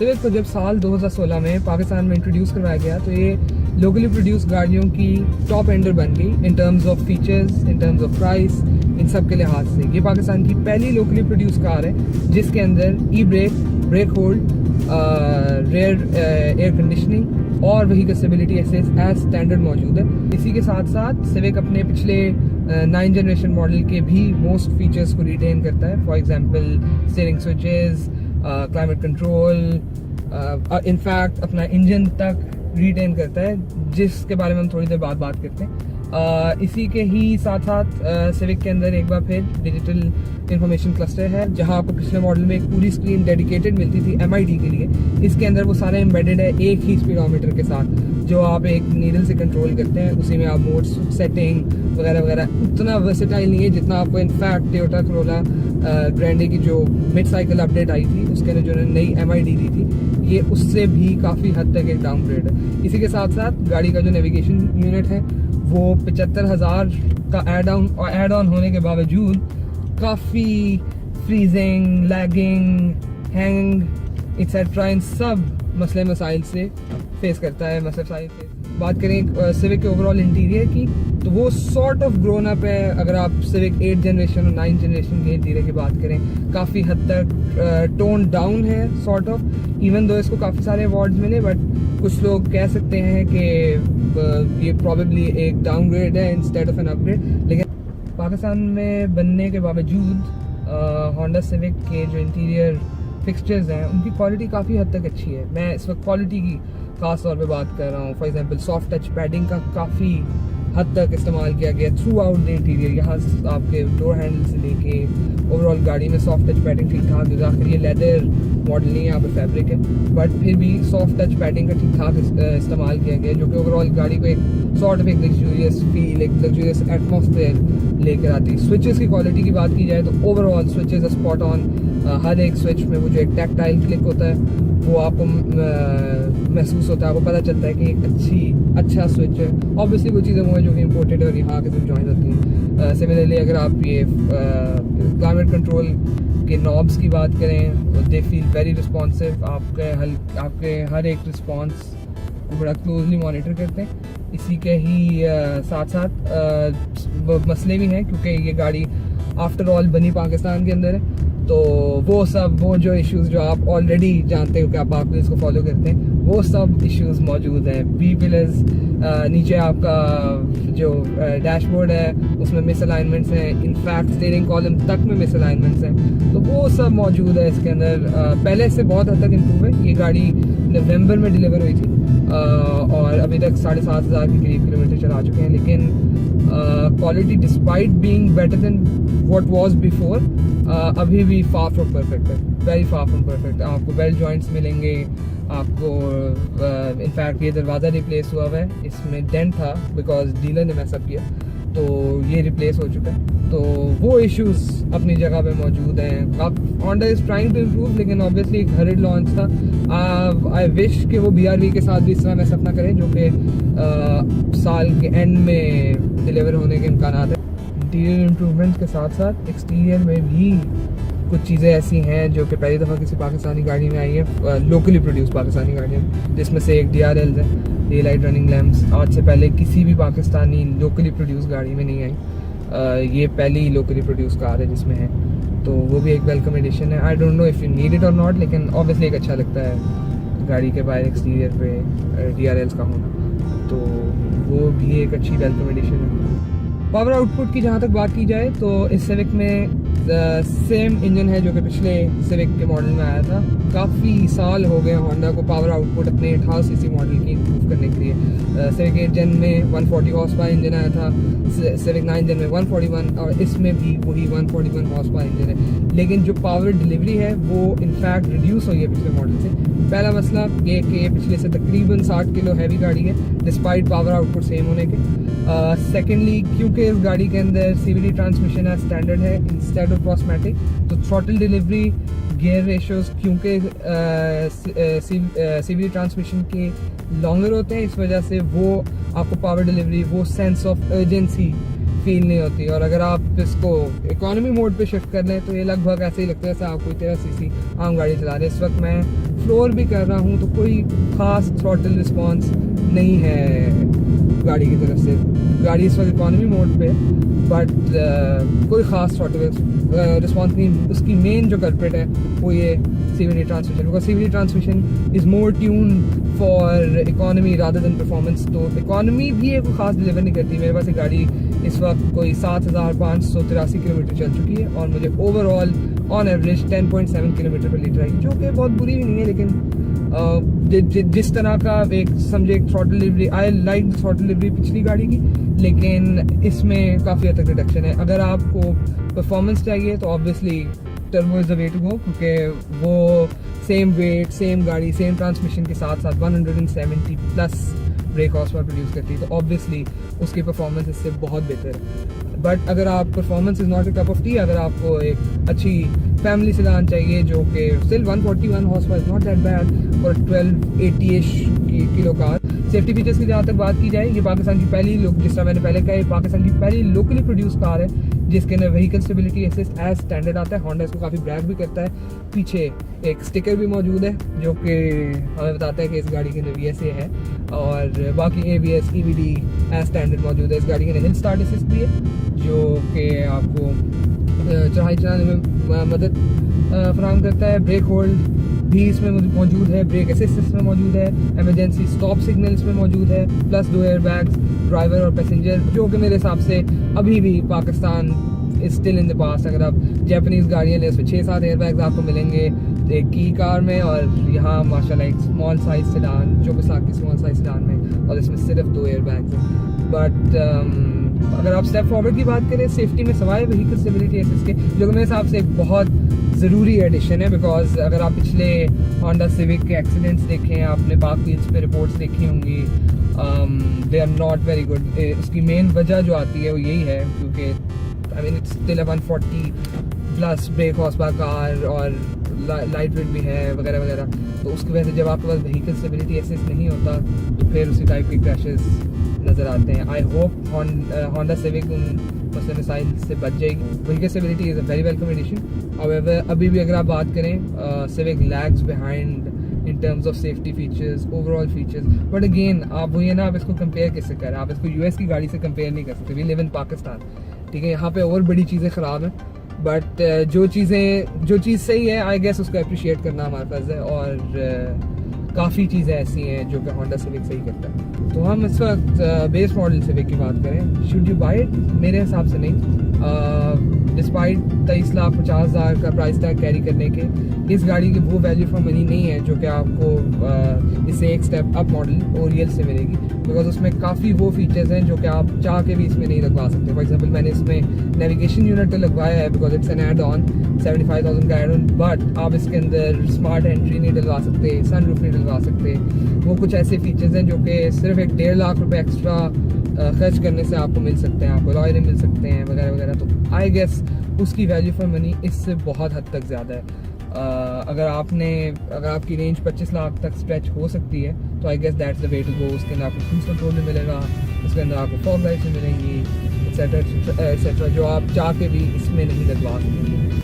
Civic को जब साल 2016 में पाकिस्तान में इंट्रोड्यूस करवाया गया तो ये लोकली प्रोड्यूस गाड़ियों की टॉप एंडर बन गई in terms of features, in terms of price, इन सब के लिहाज से। ये पाकिस्तान की पहली लोकली प्रोड्यूस कार है जिसके अंदर e brake, brake hold, rear air conditioning और vehicle stability assist as standard मौजूद है। इसी के साथ साथ सिविक अपने पिछले 9 जनरेशन मॉडल के भी मोस्ट फीचर्स को रिटेन करता है। For example steering switches, climate control, in fact अपना इंजन तक रिटेन करता है, जिसके बारे में हम थोड़ी देर बाद बात करते हैं। इसी के ही साथ साथ सिविक के अंदर एक बार फिर डिजिटल इंफॉर्मेशन क्लस्टर है, जहां आपको पिछले मॉडल में एक पूरी स्क्रीन डेडिकेटेड मिलती थी MID के लिए। इसके अंदर वो सारा एम्बेडेड है एक ही स्पीडोमीटर के साथ, जो आप एक नीडल से कंट्रोल करते हैं। उसी में आप मोड्स, सेटिंग वगैरह वगैरह उतना वर्सेटाइल नहीं है जितना आपको इनफैक्ट टोयोटा करोला ग्रैंडे की जो मिड साइकिल अपडेट आई थी उसके अंदर जो नई MID दी थी, ये उससे भी काफ़ी हद तक एक डाउनग्रेड है। इसी के साथ साथ गाड़ी का जो नेविगेशन यूनिट है वो 75,000 का ऐड ऑन होने के बावजूद काफ़ी फ्रीजिंग, लैगिंग, हैंग एक्सेट्रा इन सब मसले मसाइल से फेस करता है। बात करें सिविक के ओवरऑल इंटीरियर की, तो वो सॉर्ट ऑफ ग्रोन अप है। अगर आप सिविक 8 जनरेशन और 9 जनरेशन के इंटीरियर की बात करें, काफ़ी हद तक टोन डाउन है सॉर्ट ऑफ, इवन दो इसको काफ़ी सारे अवार्ड्स मिले, बट कुछ लोग कह सकते हैं कि ये प्रॉबेबली एक डाउनग्रेड है इंस्टेड ऑफ एन अपग्रेड। लेकिन पाकिस्तान में बनने के बावजूद होंडा सिविक के जो इंटीरियर फिक्सचर्स हैं उनकी क्वालिटी काफ़ी हद तक अच्छी है। मैं इस वक्त क्वालिटी की खास तौर पे बात कर रहा हूँ। For example soft touch padding का काफ़ी हद तक इस्तेमाल किया गया थ्रू आउट द इंटीरियर। यहाँ आपके डोर हैंडल से लेके ओवरऑल गाड़ी में सॉफ्ट टच पैडिंग ठीक ठाक है। आखिर ये लेदर मॉडल नहीं है, यहाँ पे फैब्रिक है, बट फिर भी सॉफ्ट टच पैडिंग का ठीक ठाक इस्तेमाल किया गया, जो कि ओवरऑल गाड़ी को एक सॉर्ट ऑफ एक लग्जूरियस फील, एक लग्जूरियस एटमॉस्फेयर लेकर आती है। स्विचेस की क्वालिटी की बात की जाए तो overall switches are spot on. हर एक स्विच में वो जो एक टैक्टाइल क्लिक होता है वो आपको महसूस होता है, आपको पता चलता है कि एक अच्छा स्विच है। ऑब्वियसली वो चीज़ें वो है जो कि इम्पोर्टेड और यहाँ के सिर्फ ज्वाइन होती हैं। सिमिलरली अगर आप ये क्लाइमेट कंट्रोल के नॉब्स की बात करें, दे फील वेरी रिस्पॉन्सिव। आपके हर एक रिस्पॉन्स को बड़ा क्लोजली मॉनिटर करते हैं। इसी के ही साथ साथ मसले भी हैं, क्योंकि ये गाड़ी आफ्टर ऑल बनी पाकिस्तान के अंदर है, तो वो जो इश्यूज जो आप ऑलरेडी जानते हो कि आप इसको फॉलो करते हैं, वो सब इश्यूज मौजूद हैं। बी पिलर्स, नीचे आपका जो डैशबोर्ड है उसमें मिस अलाइनमेंट्स हैं, इनफैक्ट स्टीयरिंग कॉलम तक में मिस अलाइनमेंट्स हैं, तो वो सब मौजूद है इसके अंदर। पहले से बहुत हद तक इम्प्रूव है। ये गाड़ी नवंबर में डिलीवर हुई थी और अभी तक 7,500 के करीब किलोमीटर चला चुके हैं, लेकिन quality despite being better than what was before अभी भी फार फ्रॉम परफेक्ट है, वेरी फार फ्रॉम परफेक्ट। आपको बेल्ट जॉइंट्स मिलेंगे, आपको इनफैक्ट ये दरवाज़ा रिप्लेस हुआ है, इसमें डेंट था बिकॉज डीलर ने मैसअप किया, तो ये रिप्लेस हो चुका है। तो वो इश्यूज अपनी जगह पे मौजूद हैं। अब Honda is trying to improve, लेकिन ऑब्वियसली एक हरिड लॉन्च था। आई विश कि वो BRV के साथ भी इस तरह मैसअप ना करें, जो कि साल के एंड में डिलीवर होने के इम्कान है। इंटीरियर इम्प्रूवमेंट के साथ साथ एक्सटीरियर में भी कुछ चीज़ें ऐसी हैं जो कि पहली दफ़ा किसी पाकिस्तानी गाड़ी में आई है, लोकली प्रोड्यूस पाकिस्तानी गाड़ियों में, जिसमें से एक DRLs है, डे लाइट रनिंग लैम्प्स। आज से पहले किसी भी पाकिस्तानी लोकली प्रोड्यूस गाड़ी में नहीं आई। ये पहली लोकली प्रोड्यूस कार है जिसमें है, तो वो भी एक वेलकम एडिशन है। I don't know if you need it और नॉट, लेकिन ऑब्वियसली एक अच्छा लगता है गाड़ी के बाहर एक्सटीरियर पे DRLs का होना, तो वो भी एक अच्छी वेलकम एडिशन है। पावर आउटपुट की जहाँ तक बात की जाए तो इस सिविक में सेम इंजन है जो कि पिछले सिविक के मॉडल में आया था। काफ़ी साल हो गए होंडा को पावर आउटपुट अपने 18 सीसी मॉडल की इम्प्रूव करने के लिए। सिविक 8 जन में 140 हॉर्स पावर इंजन आया था, सिविक 9 जन में 141, और इसमें भी वही 141 हॉर्स पावर इंजन है, लेकिन जो पावर डिलीवरी है वो इनफैक्ट रिड्यूस हुई है पिछले मॉडल से। पहला मसला ये कि पिछले से तकरीबन 60 किलो हैवी गाड़ी है डिस्पाइट पावर आउटपुट सेम होने के। सेकेंडली, क्योंकि इस गाड़ी के अंदर CVT ट्रांसमिशन है, स्टैंडर्ड है इंस्टेड ऑफ क्रॉसमैटिक, तो थ्रॉटल डिलीवरी, गियर रेशियोज क्योंकि CVT ट्रांसमिशन के लॉन्गर होते हैं, इस वजह से वो आपको पावर डिलीवरी, वो सेंस ऑफ अर्जेंसी फील नहीं होती। और अगर आप इसको इकोनॉमी मोड पे शिफ्ट कर लें तो ये लगभग ऐसे ही लगता है जैसे आप कोई 13 सीसी आम गाड़ी चला रहे हैं। इस वक्त मैं फ्लोर भी कर रहा हूँ तो कोई ख़ास थ्रॉटल रिस्पॉन्स नहीं है गाड़ी की तरफ से। गाड़ी इस वक्त इकोनॉमी मोड पे, बट कोई ख़ास थ्रॉटल रिस्पॉन्स नहीं। उसकी मेन जो कल्प्रिट है वो ये CVT transmission, because CVT transmission is more tune for economy rather than performance. तो इकोनॉमी भी एक खास डिलीवर नहीं करती। मेरे पास एक गाड़ी इस वक्त कोई 7583 किलोमीटर चल चुकी है और मुझे ओवरऑल ऑन एवरेज 10.7 किलोमीटर पर लीटर आई, जो कि बहुत बुरी भी नहीं है। लेकिन जिस तरह का एक समझे एक throttle delivery, I like the throttle delivery पिछली गाड़ी की, लेकिन इसमें काफ़ी हद तक रिडक्शन है। अगर आपको परफॉर्मेंस चाहिए तो obviously turbo is the way to go, क्योंकि वो सेम वेट, सेम गाड़ी, सेम ट्रांसमिशन के साथ साथ 170 plus brake horse power produce करती है, तो ऑब्वियसली उसकी परफॉर्मेंस इससे बहुत बेहतर है। बट अगर आप performance is not a cup of T, अगर आपको एक अच्छी फैमिली सेडान चाहिए जो कि still 141 horse power is not that bad और 1280-ish kilo car. Safety features की जहाँ तक बात की जाए, ये पाकिस्तान की पहली जिस तरह मैंने पहले कहा, पाकिस्तान की पहली लोकली प्रोड्यूस कार है जिसके अंदर vehicle stability assist as standard आता है। होंडा इसको काफ़ी ब्रैग भी करता है। पीछे एक स्टिकर भी मौजूद है जो कि हमें बताता है कि इस गाड़ी के अंदर VSA है, और बाकी ABS EBD एज स्टैंडर्ड मौजूद है। इस गाड़ी के अंदर हिल स्टार्ट असिस्ट भी है जो कि आपको चढ़ाई चलाने में मदद फराहम करता है। ब्रेक होल्ड भी इसमें मौजूद है, ब्रेक असिस्ट इसमें मौजूद है, इमरजेंसी स्टॉप सिग्नल इसमें मौजूद है, प्लस 2 एयरबैग्स ड्राइवर और पैसेंजर, जो कि मेरे हिसाब से अभी भी Pakistan is still in the past. अगर आप जापानीज़ गाड़ियाँ लें उसमें 6-7 एयरबैग्स आपको मिलेंगे एक की कार में, और यहाँ माशाल्लाह एक स्मॉल साइज सेडान 24 लाख की स्मॉल साइज सेडान में, और इसमें सिर्फ 2 एयरबैग्स हैं। बट अगर आप स्टेप फॉरवर्ड की बात करें सेफ्टी में, सवाए व्हीकल स्टेबिलिटी असिस्ट के, जो मेरे हिसाब से एक बहुत ज़रूरी एडिशन है। बिकॉज अगर आप पिछले होंडा सिविक के एक्सीडेंट्स देखें, आपने पाक व्हील्स पे रिपोर्ट्स देखी होंगी, they are not very good. उसकी मेन वजह जो आती है वो यही है क्योंकि I mean it's still 140 plus brake horse power car और लाइट वेट भी है वगैरह वगैरह। तो उसकी वजह से जब आपके पास व्हीकल स्टेबिलिटी असिस्ट नहीं होता तो फिर उसी टाइप के क्रैशेस नज़र आते हैं। आई होप होंडा सिविक उन मसले मसाइल से बच जाएगी। Vehicle stability is a very welcome addition. However अभी भी अगर आप बात करें, Civic lags behind in terms of safety features, overall features. But again आप वही है ना, आप इसको कंपेयर किससे करें? आप इसको US की गाड़ी से कंपेयर नहीं कर सकते। वी लिव इन पाकिस्तान, ठीक है, यहाँ पे और बड़ी चीज़ें ख़राब हैं। बट जो चीज़ सही है आई गेस उसको अप्रिशिएट करना हमारा फ़र्ज़ है, और काफ़ी चीज़ें ऐसी हैं जो कि होंडा सिविक सही करता है। तो हम इस वक्त बेस मॉडल सिविक की बात करें, शुड यू बाय इट? मेरे हिसाब से नहीं। डिस्पाइट 23,50,000 का प्राइस टैग कैरी करने के, इस गाड़ी की वो वैल्यू फॉर मनी नहीं है जो कि आपको इससे एक स्टेप अप मॉडल ओरियल से मिलेगी। बिकॉज उसमें काफ़ी वो फीचर्स हैं जो कि आप चाह के भी इसमें नहीं लगवा सकते। फॉर एग्जांपल मैंने इसमें नेविगेशन यूनिट तो लगवाया है because it's an add on, 75,000 का एड ऑन, बट आप इसके अंदर स्मार्ट एंट्री नहीं डलवा सकते, सनरूफ नहीं डलवा सकते। वो कुछ ऐसे फीचर्स हैं जो कि सिर्फ एक 1.5 लाख रुपये एक्स्ट्रा खर्च करने से आपको मिल सकते हैं, आपको लॉयरें मिल सकते हैं वगैरह वगैरह। तो आई गेस उसकी वैल्यू फॉर मनी इससे बहुत हद तक ज़्यादा है। अगर आपकी रेंज 25 लाख तक स्ट्रेच हो सकती है तो I guess that's the way to go. उसके अंदर आपको क्रूज कंट्रोल भी मिलेगा, उसके अंदर आपको फॉग लाइट्स भी मिलेंगी, एक्सेट्रा एक्सेट्रा, जो आप चाह के भी इसमें नहीं लगवा सकेंगे।